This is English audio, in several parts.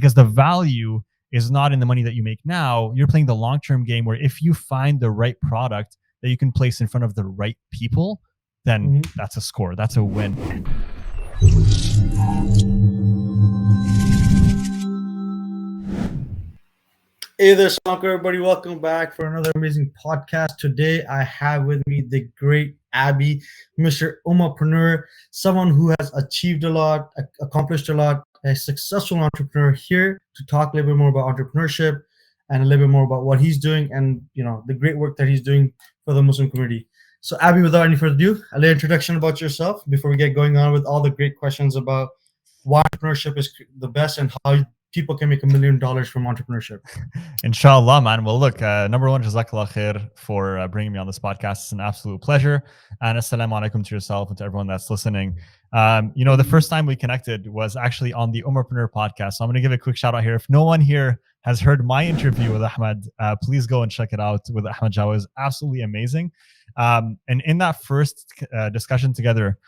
because the value is not in the money that you make now. You're playing the long-term game where if you find the right product that you can place in front of the right people, then that's a score. That's a win. Hey there, soccer everybody. Welcome back for another amazing podcast. Today I have with me the great Abby, Mr. Ummahprenuer, someone who has achieved a lot, accomplished a lot, a successful entrepreneur, here to talk a little bit more about entrepreneurship and a little bit more about what he's doing and the great work that he's doing for the Muslim community. So Abby, without any further ado, a little introduction about yourself before we get going on with all the great questions about why entrepreneurship is the best and how people can make $1 million from entrepreneurship. Inshallah, man. Well, look, number one, Jazakallah khair for bringing me on this podcast. It's an absolute pleasure. And assalamu alaikum to yourself and to everyone that's listening. The first time we connected was actually on the Ummahprenuer podcast. So I'm going to give a quick shout out here. If no one here has heard my interview with Ahmed, please go and check it out with Ahmed Jawa. It was absolutely amazing. And in that first discussion together,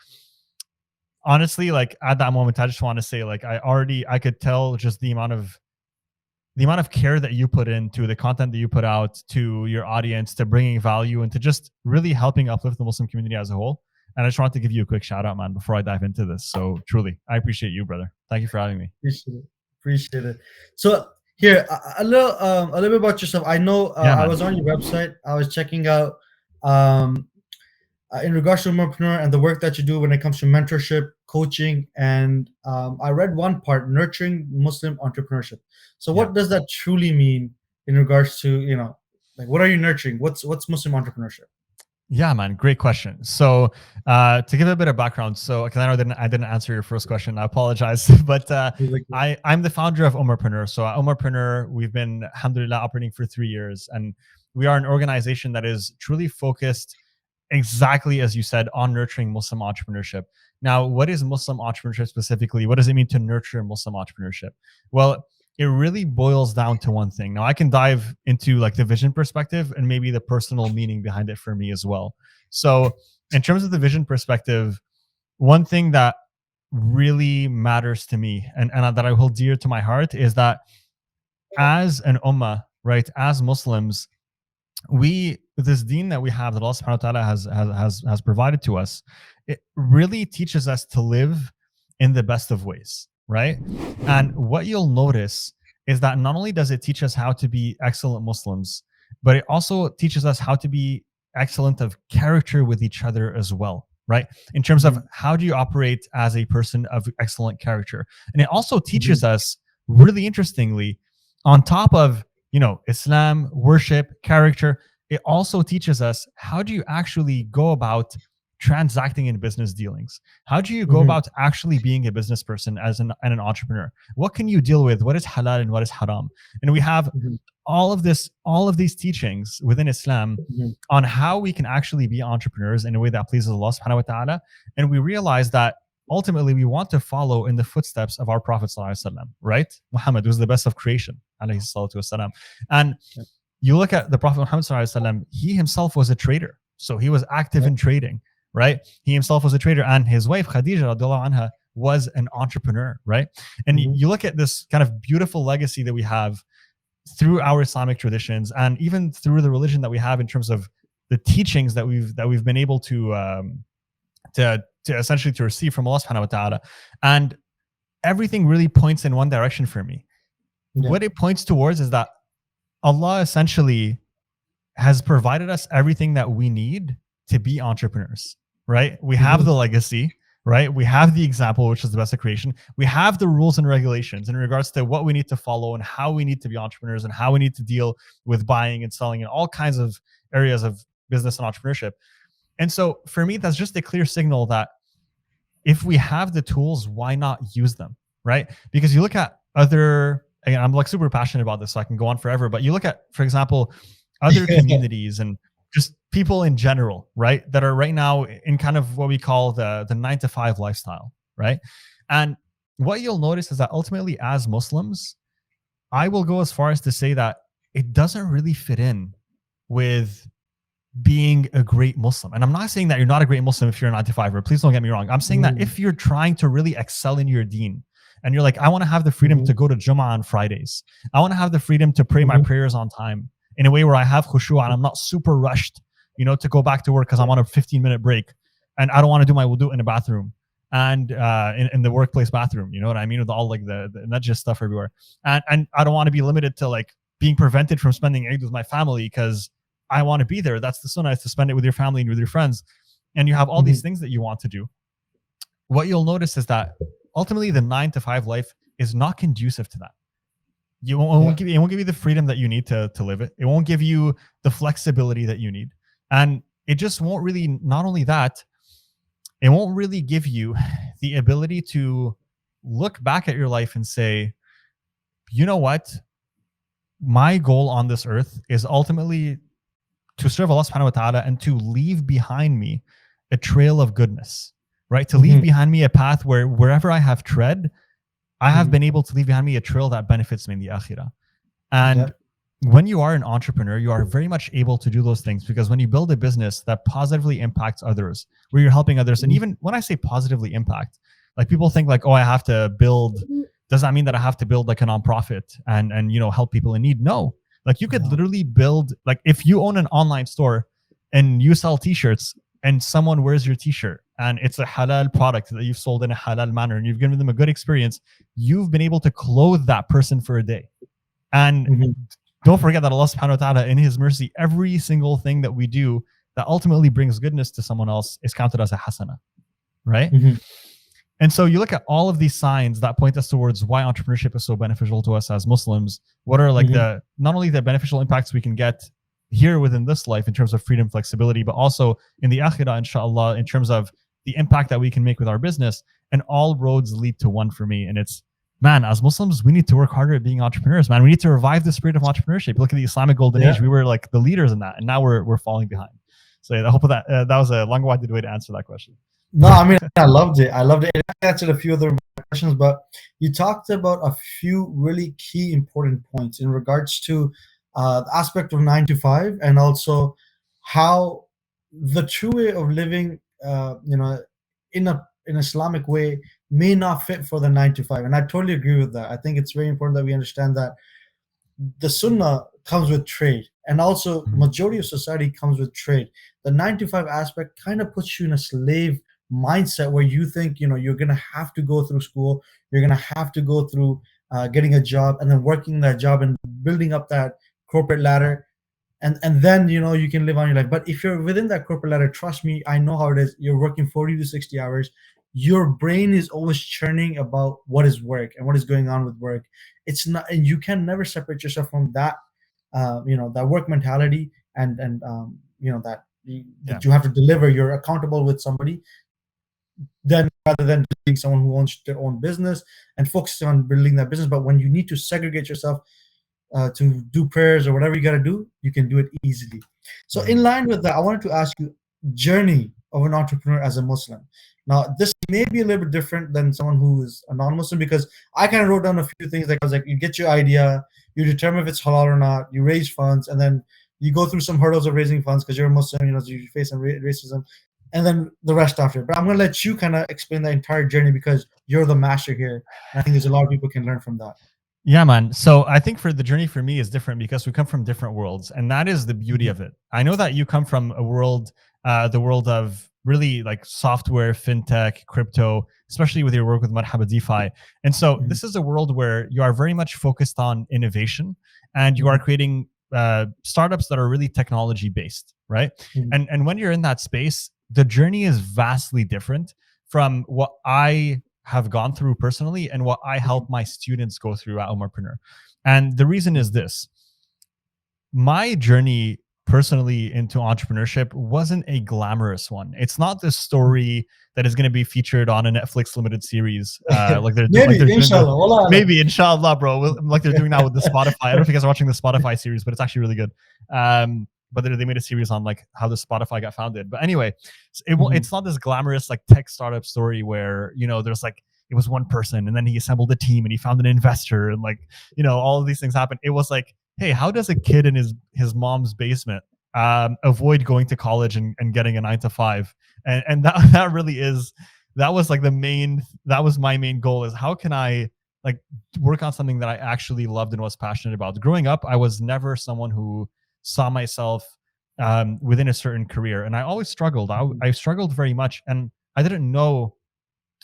honestly, like at that moment, I just want to say, like, I could tell just the amount of care that you put into the content that you put out to your audience, to bringing value and to just really helping uplift the Muslim community as a whole. And I just wanted to give you a quick shout out, man, before I dive into this. So truly, I appreciate you, brother. Thank you for having me. Appreciate it. So here, a little bit about yourself. I know I was on your website. I was checking out in regards to Ummahprenuer and the work that you do when it comes to mentorship, coaching, and I read one part, nurturing Muslim entrepreneurship. So what does that truly mean in regards to, like, what are you nurturing? What's Muslim entrepreneurship? Yeah, man, great question. So to give a bit of background, so because I know I didn't answer your first question, I apologize, but I'm the founder of Ummahprenuer. So at Ummahprenuer, we've been, alhamdulillah, operating for 3 years, and we are an organization that is truly focused, exactly as you said, on nurturing Muslim entrepreneurship. Now, what is Muslim entrepreneurship specifically? What does it mean to nurture Muslim entrepreneurship? Well, it really boils down to one thing. Now, I can dive into like the vision perspective and maybe the personal meaning behind it for me as well. So in terms of the vision perspective, one thing that really matters to me and that I hold dear to my heart is that as an ummah, right, as Muslims, this deen that we have, that Allah subhanahu wa ta'ala has provided to us, it really teaches us to live in the best of ways, right? And what you'll notice is that not only does it teach us how to be excellent Muslims, but it also teaches us how to be excellent of character with each other as well, right? In terms of how do you operate as a person of excellent character. And it also teaches us, really interestingly, on top of Islam, worship, character, it also teaches us how do you actually go about transacting in business dealings? How do you go about actually being a business person and an entrepreneur? What can you deal with? What is halal and what is haram? And we have all of these teachings within Islam on how we can actually be entrepreneurs in a way that pleases Allah subhanahu wa ta'ala. And we realize that ultimately we want to follow in the footsteps of our Prophet sallallahu alaihi wasallam, right? Muhammad was the best of creation, alayhi salatu wasalam. And you look at the Prophet Muhammad sallallahu alaihi wasallam, he himself was a trader. So he was active in trading, right? He himself was a trader, and his wife Khadija radiallahu anha was an entrepreneur, right? And you look at this kind of beautiful legacy that we have through our Islamic traditions, and even through the religion that we have in terms of the teachings that we've been able to essentially to receive from Allah subhanahu wa ta'ala. And everything really points in one direction for me. What it points towards is that Allah essentially has provided us everything that we need to be entrepreneurs, right? We have the legacy, right? We have the example, which is the best of creation. We have the rules and regulations in regards to what we need to follow and how we need to be entrepreneurs and how we need to deal with buying and selling and all kinds of areas of business and entrepreneurship. And so for me, that's just a clear signal that if we have the tools, why not use them, right? Because you look at other, again, I'm like super passionate about this, so I can go on forever, but you look at, for example, other communities and just people in general, right? That are right now in kind of what we call the 9-to-5 lifestyle, right? And what you'll notice is that ultimately as Muslims, I will go as far as to say that it doesn't really fit in with being a great Muslim. And I'm not saying that you're not a great Muslim if you're a 9-to-5er. Please don't get me wrong. I'm saying that if you're trying to really excel in your deen and you're like, I want to have the freedom to go to Jummah on Fridays. I want to have the freedom to pray my prayers on time in a way where I have khushu and I'm not super rushed, to go back to work because I'm on a 15-minute break, and I don't want to do my wudu in a bathroom and in the workplace bathroom. You know what I mean? With all like the najis stuff everywhere, and I don't want to be limited to like being prevented from spending Eid with my family because I want to be there. That's the sunnah, is to spend it with your family and with your friends. And you have all these things that you want to do. What you'll notice is that ultimately the 9-to-5 life is not conducive to that. It won't give you the freedom that you need to live it. It won't give you the flexibility that you need. And it just won't really, not only that, it won't really give you the ability to look back at your life and say, you know what? My goal on this earth is ultimately to serve Allah subhanahu wa ta'ala and to leave behind me a trail of goodness, right? To leave behind me a path where wherever I have tread, I have been able to leave behind me a trail that benefits me in the akhirah. And when you are an entrepreneur, you are very much able to do those things, because when you build a business that positively impacts others, where you're helping others, and even when I say positively impact, like people think like, oh, I have to build, does that mean that I have to build like a nonprofit and help people in need? No. Like you could literally build, like if you own an online store and you sell t-shirts and someone wears your t-shirt and it's a halal product that you've sold in a halal manner and you've given them a good experience, you've been able to clothe that person for a day. And don't forget that Allah subhanahu wa ta'ala, in his mercy, every single thing that we do that ultimately brings goodness to someone else is counted as a hasana, right? And so you look at all of these signs that point us towards why entrepreneurship is so beneficial to us as Muslims. What are like not only the beneficial impacts we can get here within this life in terms of freedom, flexibility, but also in the akhirah, inshallah, in terms of the impact that we can make with our business. And all roads lead to one for me. And it's, man, as Muslims, we need to work harder at being entrepreneurs, man. We need to revive the spirit of entrepreneurship. Look at the Islamic golden age. We were like the leaders in that, and now we're falling behind. So I hope that that was a long-winded way to answer that question. No, I mean, I loved it. It answered a few other questions, but you talked about a few really key important points in regards to the aspect of 9 to 5, and also how the true way of living, in an Islamic way may not fit for the 9 to 5. And I totally agree with that. I think it's very important that we understand that the sunnah comes with trade, and also majority of society comes with trade. The 9 to 5 aspect kind of puts you in a slave mindset where you think you're gonna have to go through school, you're gonna have to go through getting a job, and then working that job and building up that corporate ladder, and then you can live on your life. But if you're within that corporate ladder, trust me, I know how it is. You're working 40 to 60 hours. Your brain is always churning about what is work and what is going on with work. It's not, and you can never separate yourself from that that work mentality, and that you have to deliver. You're accountable with somebody, then rather than being someone who owns their own business and focusing on building that business. But when you need to segregate yourself to do prayers or whatever you got to do, you can do it easily. So in line with that, I wanted to ask you, journey of an entrepreneur as a Muslim. Now, this may be a little bit different than someone who is a non-Muslim, because I kind of wrote down a few things. Like I was like, you get your idea, you determine if it's halal or not, you raise funds, and then you go through some hurdles of raising funds because you're a Muslim, so you face some racism, and then the rest after. But I'm going to let you kind of explain the entire journey, because you're the master here. And I think there's a lot of people can learn from that. Yeah, man. So I think for the journey for me is different because we come from different worlds, and that is the beauty of it. I know that you come from a world, the world of really like software, fintech, crypto, especially with your work with Marhaba DeFi. And so this is a world where you are very much focused on innovation, and you are creating startups that are really technology based, right? And when you're in that space, the journey is vastly different from what I have gone through personally and what I help my students go through at Ummahprenuer. And the reason is this: my journey personally into entrepreneurship wasn't a glamorous one. It's not this story that is going to be featured on a Netflix limited series. Like they're maybe inshallah, bro. Like they're doing now with the Spotify. I don't know if you guys are watching the Spotify series, but it's actually really good. But they made a series on like how the Spotify got founded. But anyway, it's not this glamorous like tech startup story where there's like, it was one person and then he assembled a team and he found an investor and like all of these things happen. It was like, hey, how does a kid in his mom's basement avoid going to college and getting a 9 to 5? And that really is that was like that was my main goal, is how can I like work on something that I actually loved and was passionate about. Growing up, I was never someone who saw myself within a certain career, and I always struggled. I struggled very much, and I didn't know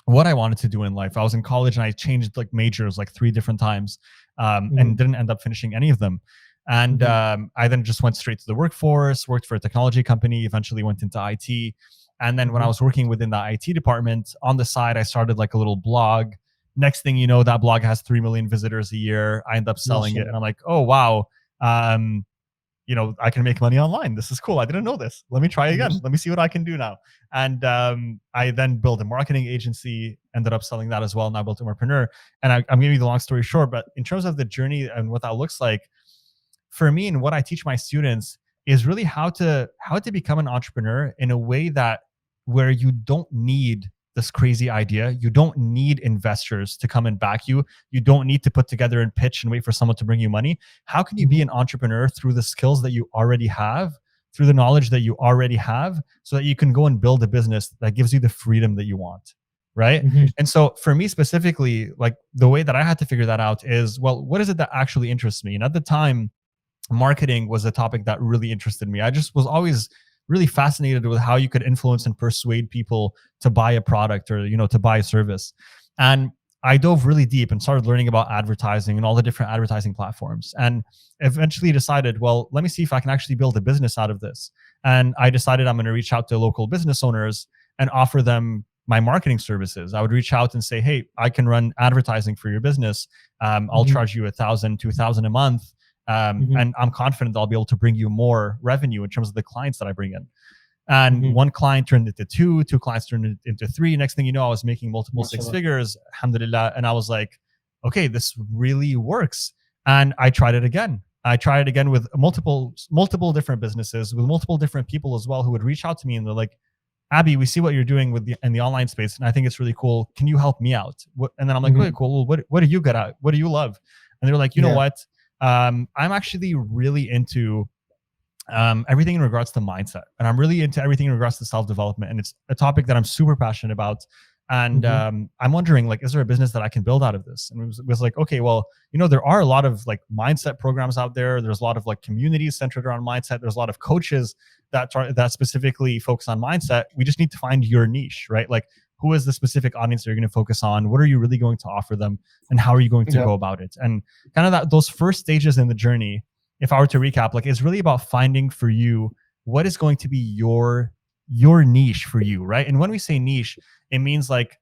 what I wanted to do in life. I was in college and I changed like majors like 3 different times, and didn't end up finishing any of them. And I then just went straight to the workforce, worked for a technology company, eventually went into IT. And then when I was working within the IT department, on the side, I started like a little blog. Next thing you know, that blog has 3 million visitors a year. I end up selling it, and I'm like, oh, wow. I can make money online. This is cool. I didn't know this. Let me try again. Let me see what I can do now. And I then built a marketing agency, ended up selling that as well. Now built Ummahprenuer. And I'm giving you the long story short, but in terms of the journey and what that looks like, for me and what I teach my students is really how to become an entrepreneur in a way that where you don't need this crazy idea. You don't need investors to come and back you. You don't need to put together and pitch and wait for someone to bring you money. How can you be an entrepreneur through the skills that you already have, through the knowledge that you already have, so that you can go and build a business that gives you the freedom that you want, right? And so for me specifically, like the way that I had to figure that out is, well, what is it that actually interests me? And at the time, marketing was a topic that really interested me. I just was always really fascinated with how you could influence and persuade people to buy a product or, to buy a service. And I dove really deep and started learning about advertising and all the different advertising platforms, and eventually decided, well, let me see if I can actually build a business out of this. And I decided I'm going to reach out to local business owners and offer them my marketing services. I would reach out and say, hey, I can run advertising for your business. I'll charge you $1,000, $2,000 a month. And I'm confident I'll be able to bring you more revenue in terms of the clients that I bring in. And one client turned into two clients turned into 3. Next thing you know, I was making multiple 6 figures, alhamdulillah. And I was like, okay, this really works. And I tried it again. With multiple different businesses, with multiple different people as well, who would reach out to me and they're like, Abby, we see what you're doing in the online space, and I think it's really cool. Can you help me out? And then I'm like, okay, cool. Well, what are you good at? What do you love? And they're like, you know what? I'm actually really into everything in regards to mindset, and I'm really into everything in regards to self-development, and it's a topic that I'm super passionate about. And I'm wondering, like, is there a business that I can build out of this? And it was like, okay, well, there are a lot of like mindset programs out there. There's a lot of like communities centered around mindset. There's a lot of coaches that specifically focus on mindset. We just need to find your niche, right? Like, who is the specific audience that you're going to focus on? What are you really going to offer them? And how are you going to go about it? And kind of those first stages in the journey, if I were to recap, like, it's really about finding for you what is going to be your niche for you, right? And when we say niche, it means like,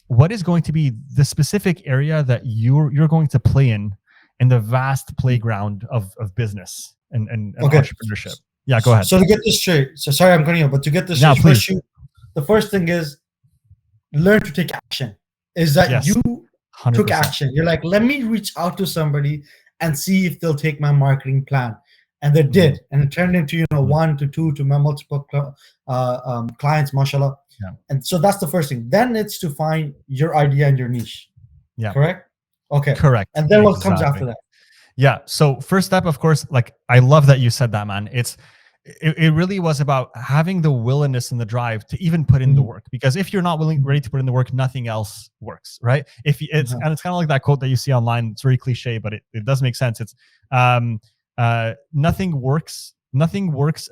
what is going to be the specific area that you're going to play in the vast playground of business and entrepreneurship. Yeah, go ahead. So to get this straight, so sorry I'm cutting you, but to get this straight, the first thing is learn to take action. Is that you 100%. Took action. You're like, let me reach out to somebody and see if they'll take my marketing plan. And they did. And it turned into, 1 to 2 to my multiple clients, mashallah. Yeah. And so that's the first thing. Then it's to find your idea and your niche. Yeah. Correct? Okay. Correct. And then what comes after that? Yeah. So first step, of course, like, I love that you said that, man. It really was about having the willingness and the drive to even put in the work, because if you're not ready to put in the work, nothing else works, right? And it's kind of like that quote that you see online. It's very cliche, but it does make sense. It's nothing works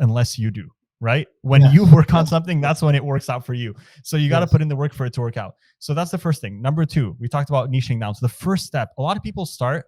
unless you do, right? When you work on something, that's when it works out for you. So you got to put in the work for it to work out. So that's the first thing. Number 2, we talked about niching down. So the first step, a lot of people start,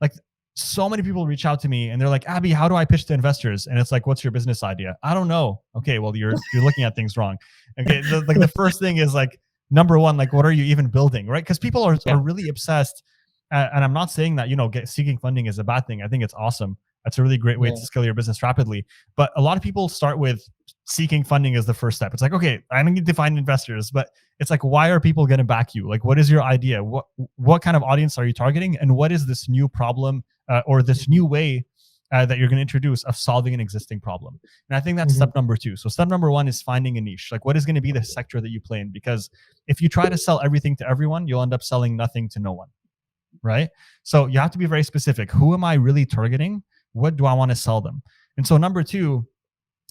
like, so many people reach out to me and they're like, Abby, how do I pitch to investors? And it's like, what's your business idea? I don't know. Okay, well, you're looking at things wrong. Okay, the first thing is like, number 1, like, what are you even building, right? Because people are really obsessed. And I'm not saying that, seeking funding is a bad thing. I think it's awesome. That's a really great way to scale your business rapidly. But a lot of people start with seeking funding as the first step. It's like, okay, I need to find investors, but it's like, why are people going to back you? Like, what is your idea? What kind of audience are you targeting? And what is this new problem or this new way that you're going to introduce of solving an existing problem? And I think that's step number 2. So step number 1 is finding a niche. Like, what is going to be the sector that you play in? Because if you try to sell everything to everyone, you'll end up selling nothing to no one, right? So you have to be very specific. Who am I really targeting? What do I want to sell them? And so number 2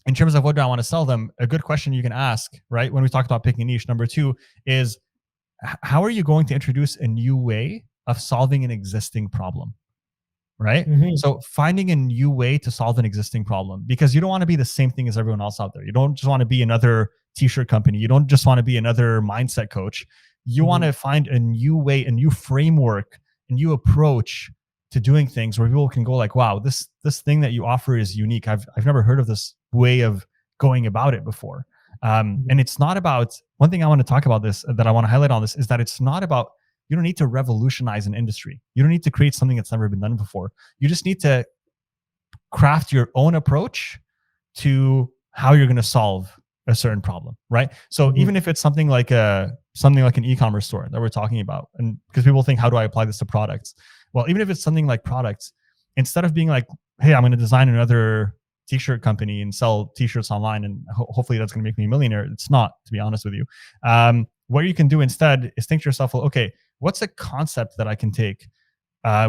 in terms of what do I want to sell them, a good question you can ask, right? When we talk about picking niche, number two is how are you going to introduce a new way of solving an existing problem? Right? Mm-hmm. So finding a new way to solve an existing problem, because you don't want to be the same thing as everyone else out there. You don't just want to be another t-shirt company. You don't just want to be another mindset coach. You want to find a new way, a new framework, a new approach to doing things where people can go like, wow, this thing that you offer is unique. I've never heard of this way of going about it before. And it's not about, one thing I want to talk about this, that I want to highlight on this, is that it's not about, you don't need to revolutionize an industry. You don't need to create something that's never been done before. You just need to craft your own approach to how you're going to solve a certain problem, right? So even if it's something like an e-commerce store that we're talking about, and because people think, how do I apply this to products? Well, even if it's something like products, instead of being like, hey, I'm going to design another t-shirt company and sell t-shirts online, and hopefully that's going to make me a millionaire. It's not, to be honest with you. What you can do instead is think to yourself, well, okay, what's a concept that I can take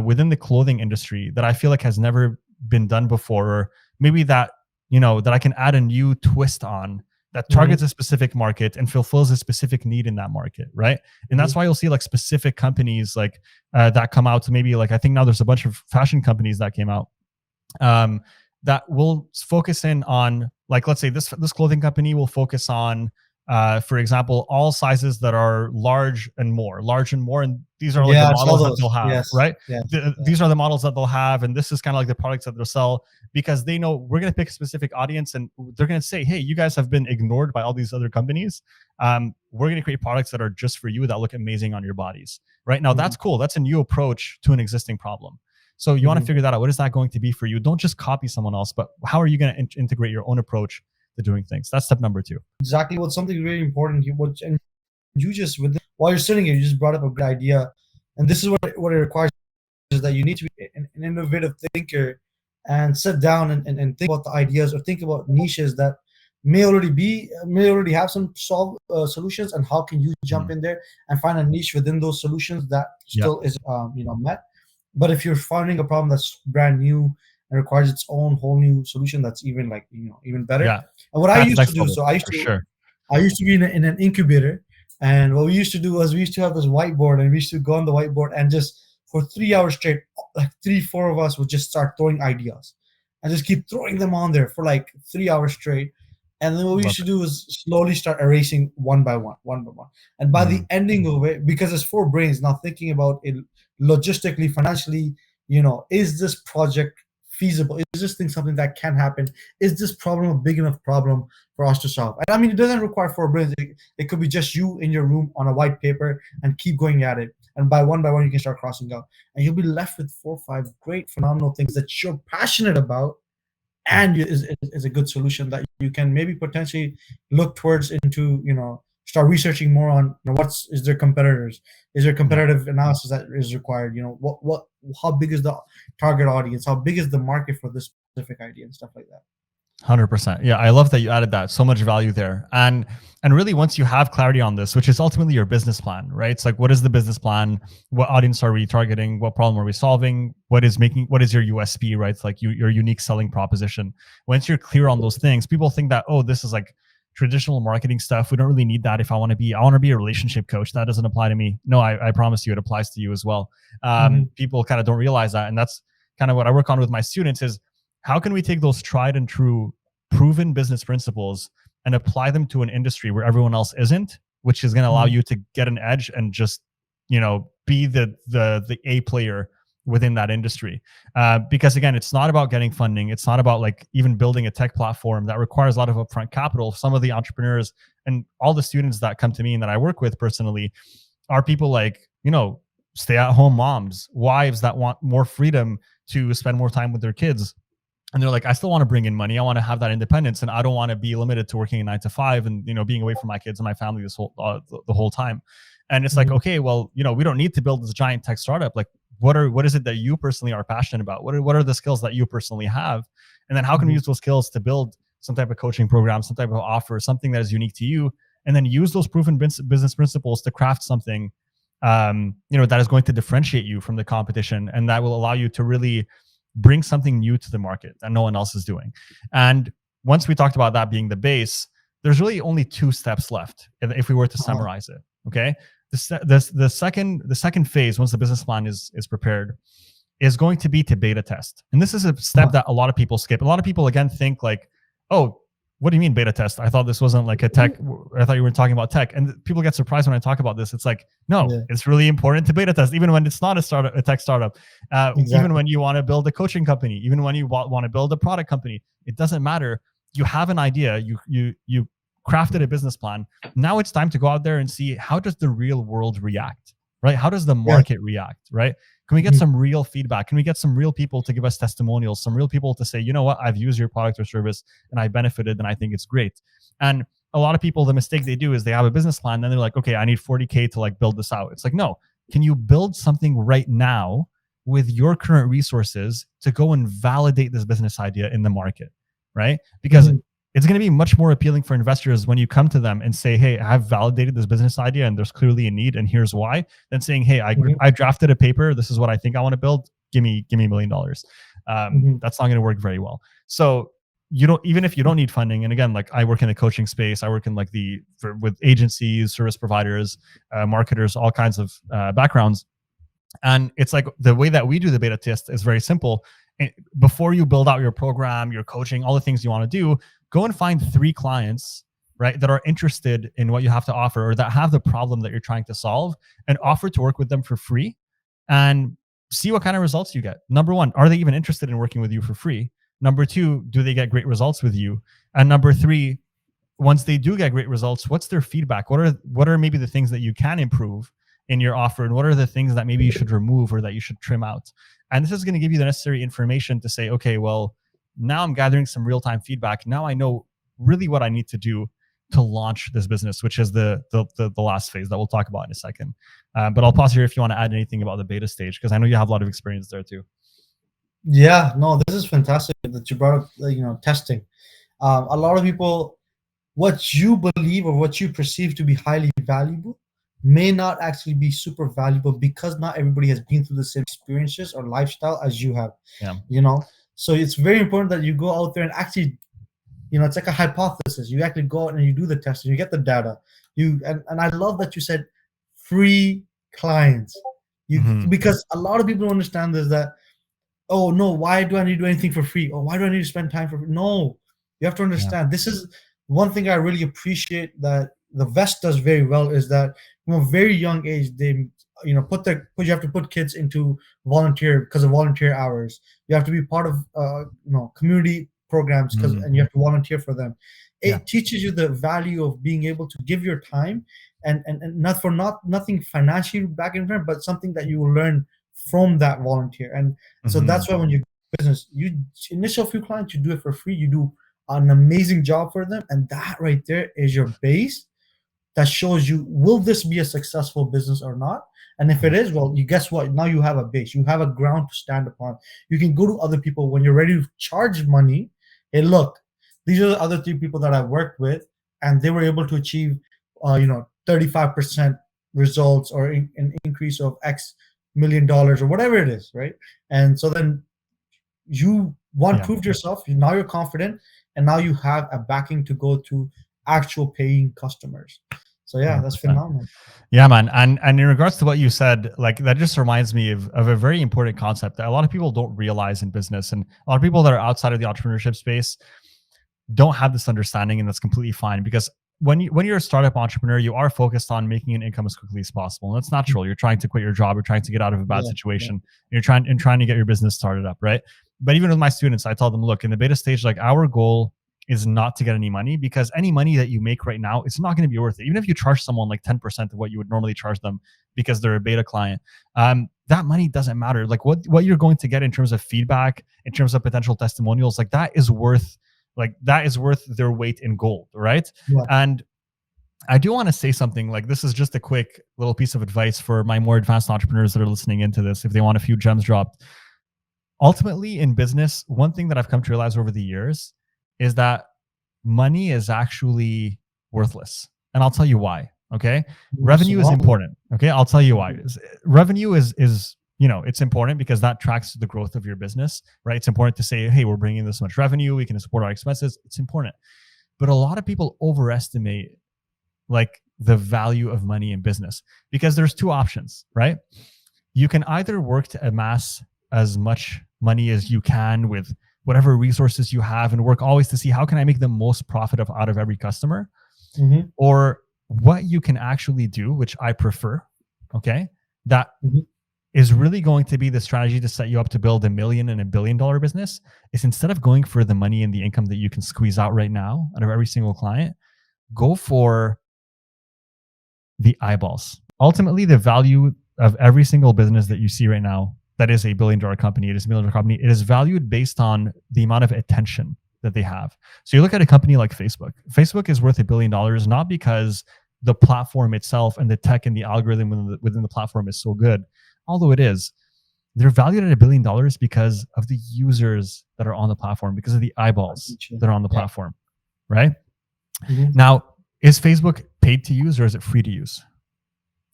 within the clothing industry that I feel like has never been done before, or maybe that, that I can add a new twist on that targets a specific market and fulfills a specific need in that market, right? And that's why you'll see like specific companies like that come out to, maybe like, I think now there's a bunch of fashion companies that came out that will focus in on, like, let's say this clothing company will focus on, for example, all sizes that are large and more, and these are like the models that they'll have, right? These are the models that they'll have, and this is kind of like the products that they'll sell, because they know we're going to pick a specific audience, and they're going to say, hey, you guys have been ignored by all these other companies. We're going to create products that are just for you, that look amazing on your bodies, right? Now, that's cool. That's a new approach to an existing problem. So you want to figure that out. What is that going to be for you? Don't just copy someone else, but how are you going to integrate your own approach to doing things? That's step number two. Exactly. What's something really important. You just, while you're sitting here, you just brought up a good idea, and this is what it requires, is that you need to be an innovative thinker and sit down and think about the ideas, or think about niches that may already have some solutions, and how can you jump in there and find a niche within those solutions that still is met. But if you're finding a problem that's brand new and requires its own whole new solution, that's even even better. And what I used to do, so I used to be in an incubator, and what we used to do was we used to have this whiteboard, and we used to go on the whiteboard and just for 3 hours straight, like 3-4 of us would just start throwing ideas and just keep throwing them on there for like 3 hours straight. And then what we used to do is slowly start erasing one by one. And by the ending of it, because it's 4 brains now thinking about it logistically, financially, is this project feasible? Is this thing something that can happen? Is this problem a big enough problem for us to solve? And I mean, it doesn't require 4 brains. It could be just you in your room on a white paper and keep going at it. And by one, you can start crossing out. And you'll be left with 4 or 5 great, phenomenal things that you're passionate about, and is a good solution that you can maybe potentially look towards into, start researching more on, is there competitors? Is there competitive analysis that is required? How big is the target audience? How big is the market for this specific idea and stuff like that? 100%. Yeah, I love that you added that. So much value there. And really, once you have clarity on this, which is ultimately your business plan, right? It's like, what is the business plan? What audience are we targeting? What problem are we solving? What is your USP, right? It's like your unique selling proposition. Once you're clear on those things, people think that, oh, this is like traditional marketing stuff. We don't really need that. If I want to be a relationship coach, that doesn't apply to me. No, I promise you, it applies to you as well. People kind of don't realize that. And that's kind of what I work on with my students, is how can we take those tried and true proven business principles and apply them to an industry where everyone else isn't, which is going to allow you to get an edge and just, be the A player within that industry. Because again, it's not about getting funding. It's not about like even building a tech platform that requires a lot of upfront capital. Some of the entrepreneurs and all the students that come to me and that I work with personally are people like, stay-at-home moms, wives that want more freedom to spend more time with their kids. And they're like, I still want to bring in money. I want to have that independence, and I don't want to be limited to working a 9 to 5 and being away from my kids and my family the whole time. And it's like, okay, well, we don't need to build this giant tech startup. Like, what is it that you personally are passionate about? What are the skills that you personally have? And then how can we use those skills to build some type of coaching program, some type of offer, something that is unique to you, and then use those proven business principles to craft something, that is going to differentiate you from the competition, and that will allow you to really bring something new to the market that no one else is doing. And once we talked about that being the base, there's really only 2 steps left if we were to summarize it. Okay, the second phase, once the business plan is prepared, is going to be to beta test. And this is a step that a lot of people skip. A lot of people again think like, oh, what do you mean beta test? I thought this wasn't like a tech. I thought you were talking about tech. And people get surprised when I talk about this. It's like, no, it's really important to beta test, even when it's not a startup, a tech startup. Even when you want to build a coaching company, even when you want to build a product company, it doesn't matter. You have an idea. You crafted a business plan. Now it's time to go out there and see, how does the real world react, right? How does the market react, right? Can we get some real feedback? Can we get some real people to give us testimonials, some real people to say, you know what, I've used your product or service and I benefited and I think it's great. And a lot of people, the mistake they do is they have a business plan, then they're like, okay, I need 40K to like build this out. It's like, no, can you build something right now with your current resources to go and validate this business idea in the market, right? Because it's going to be much more appealing for investors when you come to them and say, hey, I've validated this business idea and there's clearly a need and here's why, than saying, hey, I drafted a paper. This is what I think I want to build. Give me $1 million. That's not going to work very well. So even if you don't need funding, and again, like I work in the coaching space, I work in like with agencies, service providers, marketers, all kinds of backgrounds. And it's like the way that we do the beta test is very simple. Before you build out your program, your coaching, all the things you want to do, go and find 3 clients, right, that are interested in what you have to offer or that have the problem that you're trying to solve, and offer to work with them for free and see what kind of results you get. Number 1, are they even interested in working with you for free? Number 2, do they get great results with you? And number 3, once they do get great results, what's their feedback? What are maybe the things that you can improve in your offer, and what are the things that maybe you should remove or that you should trim out? And this is going to give you the necessary information to say, okay, well, now I'm gathering some real-time feedback. Now I know really what I need to do to launch this business, which is the last phase that we'll talk about in a second. But I'll pause here if you want to add anything about the beta stage, because I know you have a lot of experience there too. Yeah, no, this is fantastic that you brought up, testing. A lot of people, what you believe or what you perceive to be highly valuable may not actually be super valuable, because not everybody has been through the same experiences or lifestyle as you have. So it's very important that you go out there and actually, it's like a hypothesis. You actually go out and you do the testing, you get the data. And I love that you said free clients. Because a lot of people don't understand this, that, oh no, why do I need to do anything for free? Or why do I need to spend time for free? No, you have to understand. This is one thing I really appreciate that the West does very well, is that from a very young age, they you have to put kids into volunteer because of volunteer hours. You have to be part of community programs and you have to volunteer for them. It teaches you the value of being able to give your time and nothing financially back in front, but something that you will learn from that volunteer. And so that's why when you business, you initial few clients, you do it for free, you do an amazing job for them, and that right there is your base that shows you, will this be a successful business or not? And if it is, well, you guess what? Now you have a base, you have a ground to stand upon. You can go to other people when you're ready to charge money. Hey, look, these are the other 3 people that I worked with, and they were able to achieve, 35% results or an increase of X $1 million or whatever it is, right? And so then you proved yourself. Now you're confident, and now you have a backing to go to actual paying customers. So yeah, that's phenomenal. Yeah, man. And in regards to what you said, like that just reminds me of a very important concept that a lot of people don't realize in business, and a lot of people that are outside of the entrepreneurship space don't have this understanding, and that's completely fine, because when you're a startup entrepreneur, you are focused on making an income as quickly as possible. And that's natural. You're trying to quit your job, you're trying to get out of a bad situation. You're trying to get your business started up, right? But even with my students, I tell them, look, in the beta stage, like our goal is not to get any money, because any money that you make right now, it's not going to be worth it. Even if you charge someone like 10% of what you would normally charge them because they're a beta client, that money doesn't matter. Like what you're going to get in terms of feedback, in terms of potential testimonials, like that is worth their weight in gold, right? And I do want to say something, like this is just a quick little piece of advice for my more advanced entrepreneurs that are listening into this, if they want a few gems dropped. Ultimately in business, one thing that I've come to realize over the years is that money is actually worthless. And I'll tell you why. Okay. Revenue is important. Okay. I'll tell you why. Revenue is it's important because that tracks the growth of your business, right? It's important to say, hey, we're bringing this much revenue, we can support our expenses. It's important. But a lot of people overestimate like the value of money in business, because there's two options, right? You can either work to amass as much money as you can with whatever resources you have and work always to see how can I make the most profit out of every customer, or what you can actually do, which I prefer, okay, that is really going to be the strategy to set you up to build $1 million and $1 billion business, is instead of going for the money and the income that you can squeeze out right now out of every single client, go for the eyeballs. Ultimately, the value of every single business that you see right now that is a $1 billion company, it is a $1 million company, it is valued based on the amount of attention that they have. So you look at a company like Facebook. Facebook is worth $1 billion, not because the platform itself and the tech and the algorithm within the platform is so good, although it is. They're valued at $1 billion because of the users that are on the platform, because of the eyeballs that are on the platform, right? Now, is Facebook paid to use or is it free to use?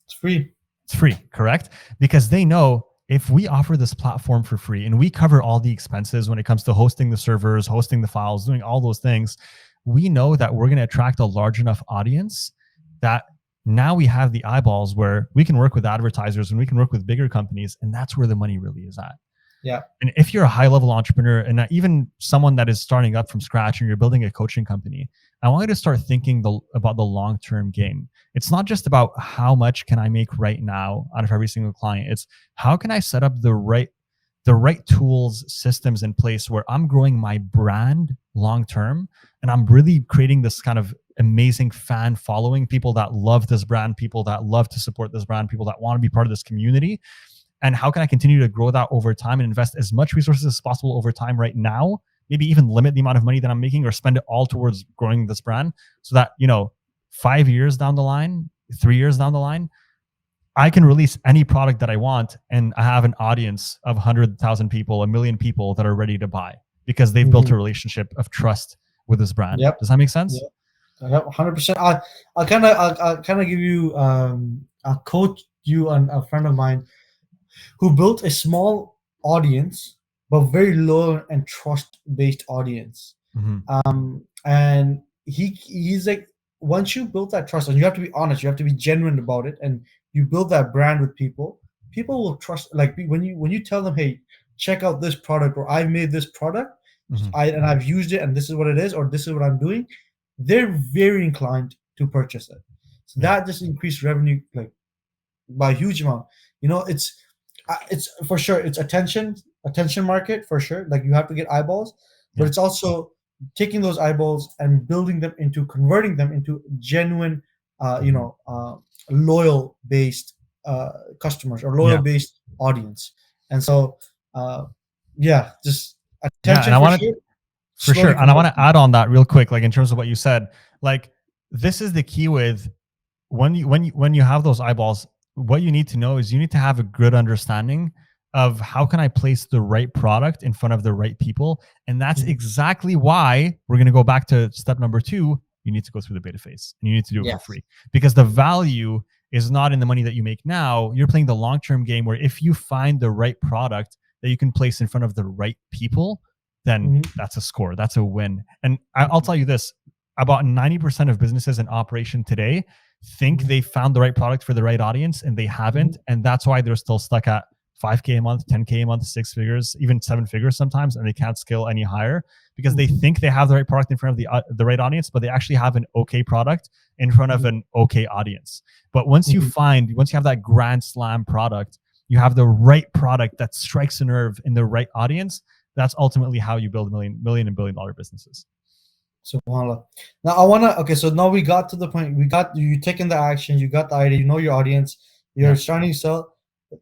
It's free. It's free, correct? Because they know if we offer this platform for free and we cover all the expenses when it comes to hosting the servers, hosting the files, doing all those things, we know that we're going to attract a large enough audience that now we have the eyeballs where we can work with advertisers and we can work with bigger companies, and that's where the money really is at. Yeah. And if you're a high-level entrepreneur and even someone that is starting up from scratch and you're building a coaching company, I want you to start thinking about the long-term game. It's not just about how much can I make right now out of every single client. It's how can I set up the right tools, systems in place where I'm growing my brand long-term and I'm really creating this kind of amazing fan following, people that love this brand, people that love to support this brand, people that want to be part of this community. And how can I continue to grow that over time and invest as much resources as possible over time right now, maybe even limit the amount of money that I'm making or spend it all towards growing this brand so that, 5 years down the line, 3 years down the line, I can release any product that I want and I have an audience of 100,000 people, 1 million people that are ready to buy because they've built a relationship of trust with this brand. Yep. Does that make sense? Yep. 100%. I'll kind of give you I'll quote you on a friend of mine who built a small audience, but very loyal and trust-based audience. And he's like, once you build that trust, and you have to be honest, you have to be genuine about it, and you build that brand with people will trust. Like when you tell them, hey, check out this product, or I've made this product, and I've used it, and this is what it is, or this is what I'm doing, they're very inclined to purchase it. So that just increased revenue like by a huge amount. It's for sure, it's attention market for sure. Like you have to get eyeballs, but it's also taking those eyeballs and converting them into genuine, loyal based customers or loyal based audience. And so, just attention. And for sure. And I want to add on that real quick, like in terms of what you said, like this is the key with when you have those eyeballs. What you need to know is you need to have a good understanding of how can I place the right product in front of the right people. And that's exactly why we're going to go back to step number 2. You need to go through the beta phase and you need to do it for free, because the value is not in the money that you make now. You're playing the long-term game where if you find the right product that you can place in front of the right people, then that's a score. That's a win. And I'll tell you this, about 90% of businesses in operation today think they found the right product for the right audience, and they haven't. And that's why they're still stuck at 5K a month, 10K a month, 6 figures, even 7 figures sometimes, and they can't scale any higher because they think they have the right product in front of the right audience, but they actually have an okay product in front of an okay audience. But once you have that grand slam product, you have the right product that strikes a nerve in the right audience. That's ultimately how you build million and $1 billion businesses. SubhanAllah. Now so now we got to the point, you taking the action, you got the idea, you know your audience, you're starting to sell.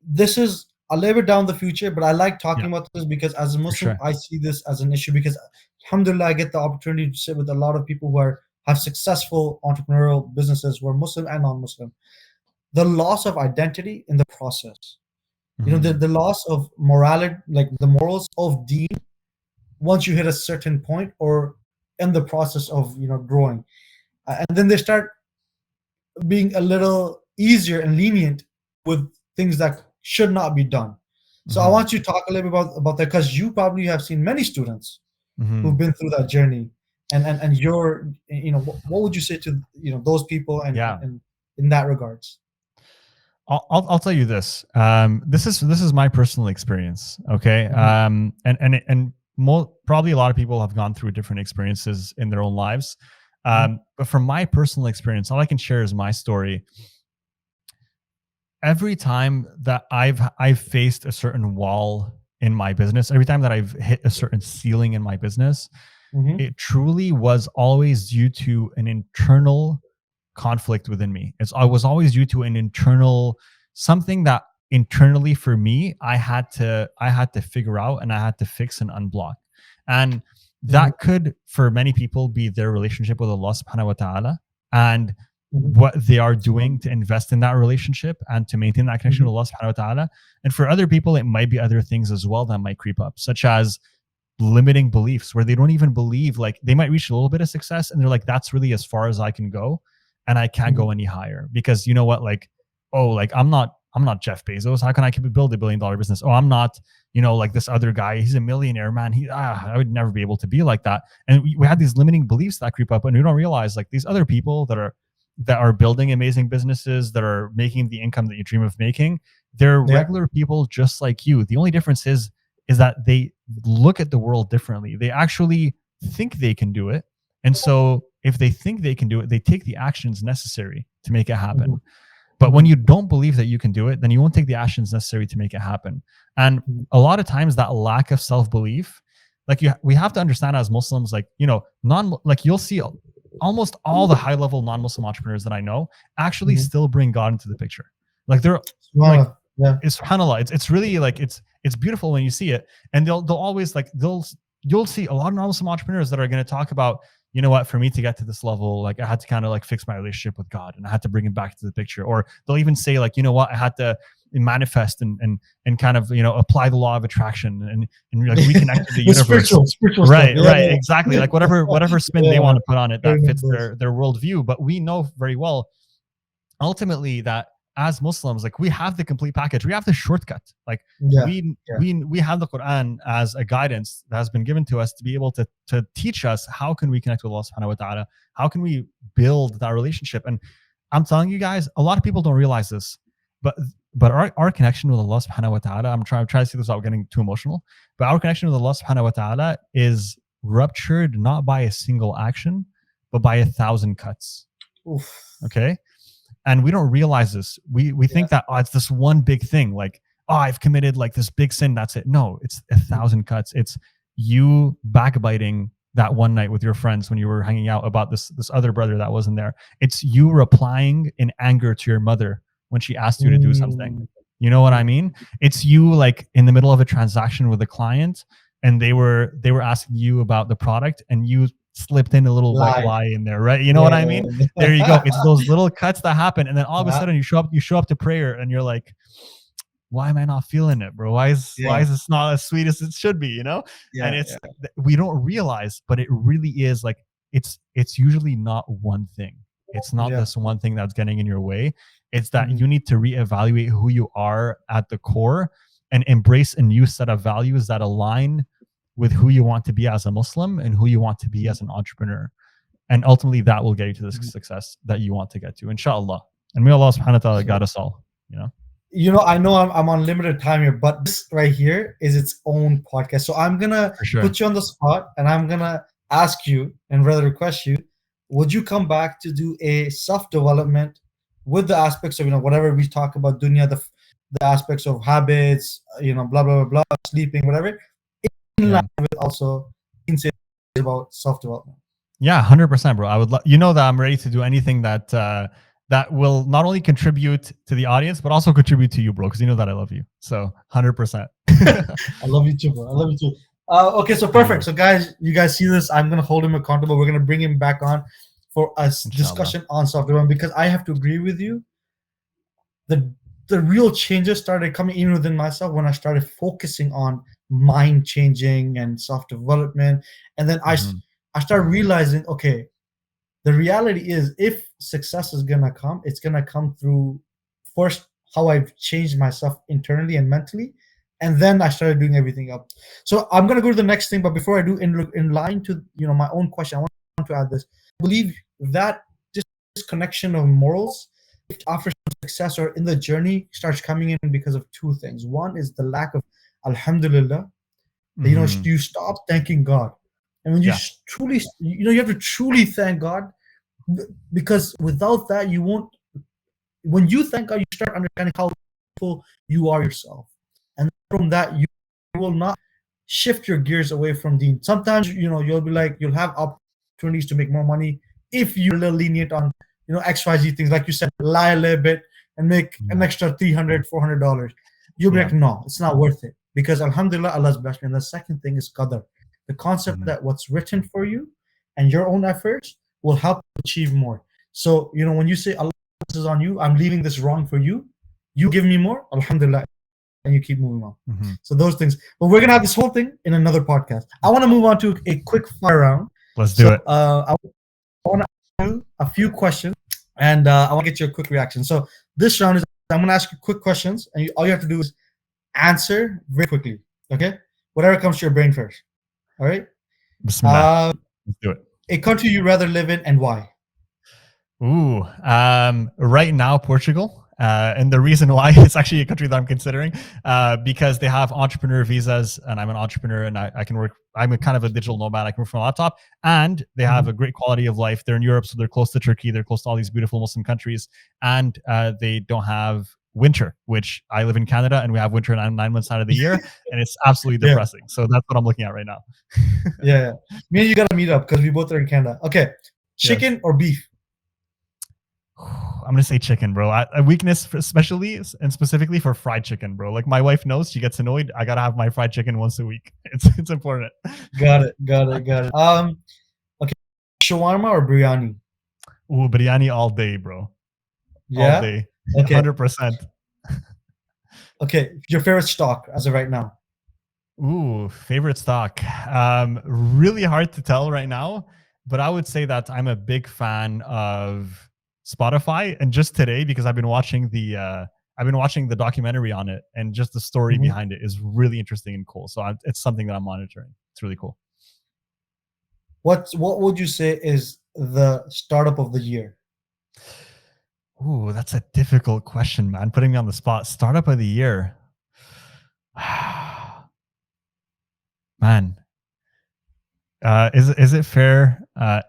This is a little bit down the future, but I like talking about this because as a Muslim, I see this as an issue because alhamdulillah, I get the opportunity to sit with a lot of people who have successful entrepreneurial businesses who are Muslim and non-Muslim. The loss of identity in the process, the loss of morality, like the morals of Deen, once you hit a certain point or in the process of growing, and then they start being a little easier and lenient with things that should not be done. So I want you to talk a little bit about that, because you probably have seen many students who've been through that journey, and you're, what would you say to those people and in that regards? I'll tell you this. This is my personal experience. Okay. And probably a lot of people have gone through different experiences in their own lives. But from my personal experience, all I can share is my story. Every time that I've faced a certain wall in my business, every time that I've hit a certain ceiling in my business, it truly was always due to an internal conflict within me. I was always due to an internal something that internally for me I had to figure out, and I had to fix and unblock. And that could, for many people, be their relationship with Allah subhanahu wa ta'ala, and what they are doing to invest in that relationship and to maintain that connection with Allah subhanahu wa ta'ala. And for other people, it might be other things as well that might creep up, such as limiting beliefs, where they don't even believe, like they might reach a little bit of success and they're like, that's really as far as I can go, and I can't go any higher, because you know what, like, oh, like I'm not Jeff Bezos, how can I build $1 billion business? Oh, I'm not, like this other guy, he's a millionaire, man, I would never be able to be like that. And we have these limiting beliefs that creep up, and we don't realize, like, these other people that are building amazing businesses, that are making the income that you dream of making, they're regular people just like you. The only difference is that they look at the world differently. They actually think they can do it. And so if they think they can do it, they take the actions necessary to make it happen. But when you don't believe that you can do it, then you won't take the actions necessary to make it happen. And a lot of times that lack of self-belief, like we have to understand as Muslims, like, you'll see almost all the high-level non-Muslim entrepreneurs that I know actually still bring God into the picture. Like they're like, it's subhanAllah. It's really like, it's beautiful when you see it. And they'll always like, you'll see a lot of non-Muslim entrepreneurs that are going to talk about, you know what, for me to get to this level, like I had to kind of like fix my relationship with God, and I had to bring him back to the picture. Or they'll even say, like, you know what, I had to manifest and kind of, apply the law of attraction and like reconnect to the universe. Spiritual right, stuff. Right, exactly. Like whatever spin they want to put on it that fits their worldview. But we know very well, ultimately, that as Muslims, like we have the complete package. We have the shortcut. Like we have the Quran as a guidance that has been given to us to be able to teach us how can we connect with Allah subhanahu wa ta'ala, how can we build that relationship. And I'm telling you guys, a lot of people don't realize this, but our connection with Allah subhanahu wa ta'ala, I'm trying to say this without getting too emotional, but our connection with Allah subhanahu wa ta'ala is ruptured not by a single action, but by 1,000 cuts. Oof. Okay. And we don't realize this. We think that, it's this one big thing. Like, I've committed like this big sin. That's it. No, it's 1,000 cuts. It's you backbiting that one night with your friends when you were hanging out about this other brother that wasn't there. It's you replying in anger to your mother when she asked you to do something. You know what I mean? It's you like in the middle of a transaction with a client, and they were asking you about the product, and you slipped in a little white lie in there, right? You know what I mean? There you go. It's those little cuts that happen, and then all of a sudden you show up to prayer, and you're like, why am I not feeling it, bro? Why is this not as sweet as it should be? And it's we don't realize, but it really is like it's usually not one thing. It's not this one thing that's getting in your way. It's that you need to reevaluate who you are at the core and embrace a new set of values that align with who you want to be as a Muslim and who you want to be as an entrepreneur. And ultimately that will get you to the success that you want to get to, inshallah. And may Allah subhanahu wa ta'ala guide us all, I know I'm on limited time here, but this right here is its own podcast. So I'm going to put you on the spot, and I'm going to ask you, and rather request you, would you come back to do a self-development with the aspects of, whatever we talk about, dunya, the aspects of habits, blah, blah, blah, blah, sleeping, whatever, in line with also about self-development? Yeah, 100%, bro. I would that I'm ready to do anything that that will not only contribute to the audience, but also contribute to you, bro, because you know that I love you. So 100%. I love you too, bro. I love you too. Okay, so perfect. So guys, you guys see this. I'm going to hold him accountable. We're going to bring him back on for a discussion on self-development, because I have to agree with you. The real changes started coming in within myself when I started focusing on mind changing and self-development. And then I started realizing, okay, the reality is, if success is going to come, it's going to come through first how I've changed myself internally and mentally, And then I started doing everything up. So I'm gonna go to the next thing, but before I do, in line to my own question, I want to add this. I believe that this connection of morals after success or in the journey starts coming in because of two things. One is the lack of alhamdulillah. You stop thanking God, and when you truly, you have to truly thank God, because without that you won't. When you thank God, you start understanding how grateful you are yourself, and from that you will not shift your gears away from Deen. Sometimes you'll be like, you'll have opportunities to make more money if you're a little lenient on XYZ things, like you said, lie a little bit and make an extra $300-$400. You'll be like, no, it's not worth it, because alhamdulillah, Allah's blessed me. And the second thing is qadar, the concept that what's written for you and your own efforts will help achieve more. So when you say Allah, this is on you, I'm leaving this wrong for you, you give me more, alhamdulillah, and you keep moving on. So those things. But we're gonna have this whole thing in another podcast. I want to move on to a quick fire round. Let's do it. I want to ask you a few questions, and I want to get your quick reaction. So this round is, I'm gonna ask you quick questions, and all you have to do is answer very quickly. Okay? Whatever comes to your brain first. All right? Bismillah. Let's do it. A country you'd rather live in, and why? Ooh, right now, Portugal. And the reason why, it's actually a country that I'm considering, because they have entrepreneur visas, and I'm an entrepreneur, and I can work. I'm a kind of a digital nomad. I can work from a laptop, and they have a great quality of life. They're in Europe, so they're close to Turkey. They're close to all these beautiful Muslim countries, and they don't have winter, which I live in Canada, and we have winter 9 months out of the year, and it's absolutely depressing. So that's what I'm looking at right now. Yeah. Me and you got to meet up because we both are in Canada. Okay. Chicken or beef? I'm gonna say chicken, bro. A weakness, especially and specifically for fried chicken, bro. Like my wife knows, she gets annoyed. I gotta have my fried chicken once a week. It's important. Got it. Okay, shawarma or biryani? Ooh, biryani all day, bro. Yeah. All day. Okay. 100%. Okay, your favorite stock as of right now? Ooh, favorite stock. Really hard to tell right now, but I would say that I'm a big fan of Spotify, and just today, because I've been watching the documentary on it, and just the story behind it is really interesting and cool. So it's something that I'm monitoring. It's really cool. What would you say is the startup of the year? Ooh, that's a difficult question, man. Putting me on the spot. Startup of the year. Man. Is it fair?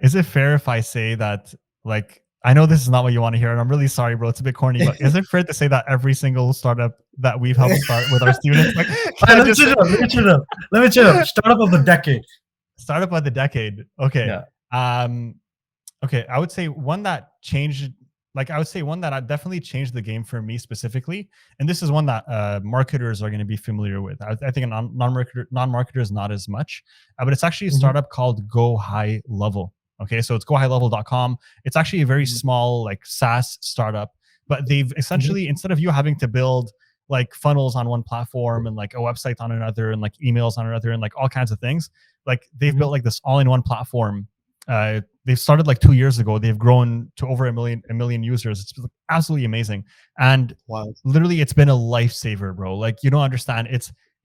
Is it fair if I say that, like, I know this is not what you want to hear, and I'm really sorry, bro. It's a bit corny, but is it fair to say that every single startup that we've helped start with our students, like, let me chill up. Startup of the decade. Startup of the decade. Okay. Yeah. Okay. I would say one that changed. Like, I would say one that definitely changed the game for me specifically, and this is one that marketers are going to be familiar with. I think non-marketers not as much, but it's actually a startup called Go High Level. Okay, so it's gohighlevel.com. It's actually a very small, like, SaaS startup, but they've essentially, instead of you having to build like funnels on one platform and like a website on another and like emails on another and like all kinds of things, like they've built like this all-in-one platform. They've started like 2 years ago. They've grown to over a million users. It's absolutely amazing. And literally, it's been a lifesaver, bro. Like, you don't understand.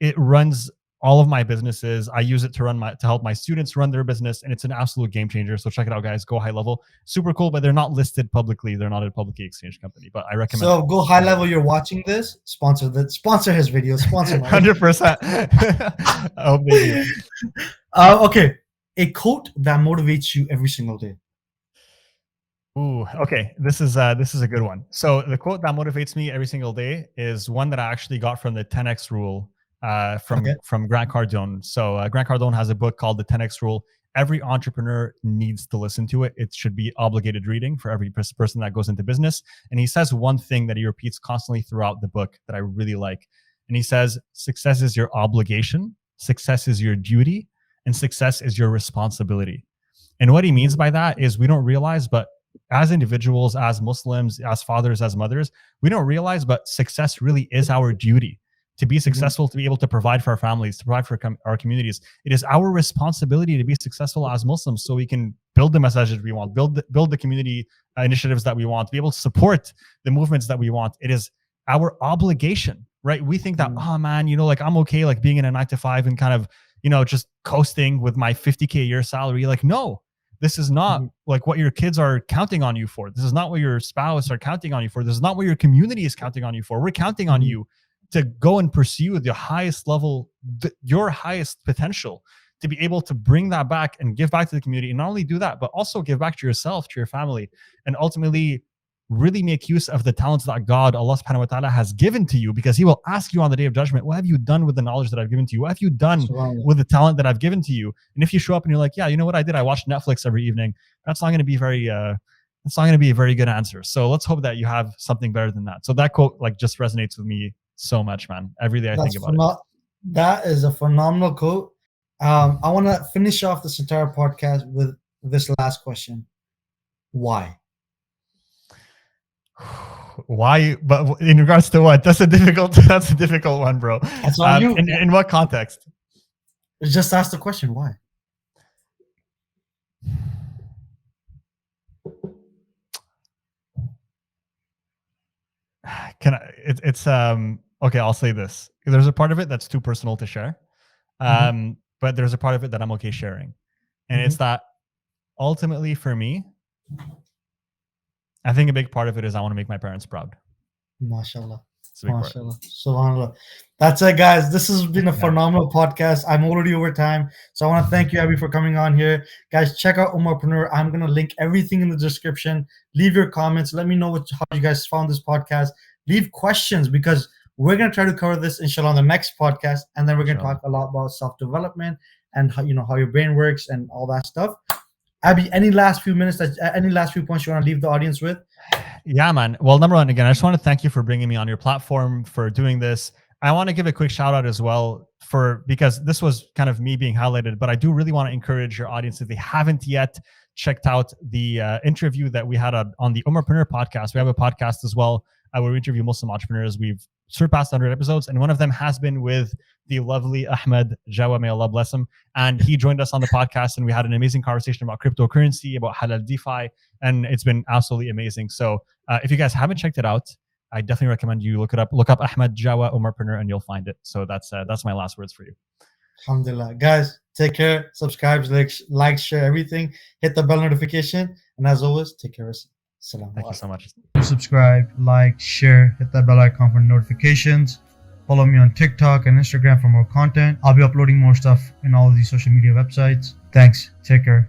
It runs all of my businesses. I use it to help my students run their business, and it's an absolute game changer. So check it out, guys. Go High Level, super cool. But they're not listed publicly. They're not a publicly exchanged company. But I recommend. So Go High Level, you're watching this. Sponsor his video. Sponsor 100%. I hope they do. Okay. A quote that motivates you every single day. Ooh, okay. This is a good one. So the quote that motivates me every single day is one that I actually got from the 10x rule from Grant Cardone. So Grant Cardone has a book called the 10x rule. Every entrepreneur needs to listen to it. It should be obligated reading for every person that goes into business. And he says one thing that he repeats constantly throughout the book that I really like. And he says, success is your obligation, success is your duty, and success is your responsibility. And what he means by that is, we don't realize, but as individuals, as Muslims, as fathers, as mothers, we don't realize, but success really is our duty. To be successful, to be able to provide for our families, to provide for our communities, it is our responsibility to be successful as Muslims, so we can build the messages we want, build the community initiatives that we want, to be able to support the movements that we want. It is our obligation. right? We think that, oh man, you know, like I'm okay, like being in a 9 to 5 and kind of, you know, just coasting with my 50K a year salary. Like, no, this is not like what your kids are counting on you for. This is not what your spouse are counting on you for. This is not what your community is counting on you for. We're counting on you to go and pursue the highest level, your highest potential, to be able to bring that back and give back to the community. And not only do that, but also give back to yourself, to your family, and ultimately really make use of the talents that God, Allah subhanahu wa ta'ala, has given to you, because he will ask you on the day of judgment, what have you done with the knowledge that I've given to you? What have you done with the talent that I've given to you? And if you show up and you're like, yeah, you know what I did? I watched Netflix every evening. That's not going to be that's not going to be a very good answer. So let's hope that you have something better than that. So that quote like just resonates with me so much, man. Every day I think about it. That is a phenomenal quote. I want to finish off this entire podcast with this last question. Why? Why? But in regards to what? That's a difficult one, bro. That's on you. In what context? Just ask the question. Why? Okay, I'll say this. There's a part of it that's too personal to share. But there's a part of it that I'm okay sharing. And it's that ultimately for me, I think a big part of it is I want to make my parents proud. MashaAllah. MashaAllah. SubhanAllah. That's it, guys. This has been a phenomenal podcast. I'm already over time. So I want to thank you, Abby, for coming on here. Guys, check out Ummahprenuer. I'm going to link everything in the description. Leave your comments. Let me know how you guys found this podcast. Leave questions, because we're going to try to cover this, inshallah, on the next podcast. And then we're going to talk a lot about self-development and how, you know, how your brain works and all that stuff. Abby, any last few points you want to leave the audience with? Yeah, man. Well, number one, again, I just want to thank you for bringing me on your platform, for doing this. I want to give a quick shout out as well because this was kind of me being highlighted, but I do really want to encourage your audience, if they haven't yet checked out the interview that we had on the Ummahprenuer podcast. We have a podcast as well where we interview Muslim entrepreneurs. We've surpassed 100 episodes, and one of them has been with the lovely Ahmed Jawa, may Allah bless him. And he joined us on the podcast, and we had an amazing conversation about cryptocurrency, about halal DeFi, and it's been absolutely amazing. So if you guys haven't checked it out, I definitely recommend you look it up. Look up Ahmed Jawa Ummahprenuer and you'll find it. So that's my last words for you. Alhamdulillah. Guys, take care, subscribe, like, share everything, hit the bell notification, and as always, take care of yourself. Thank you so much. Subscribe, like, share, hit that bell icon for notifications. Follow me on TikTok and Instagram for more content. I'll be uploading more stuff in all of these social media websites. Thanks. Take care.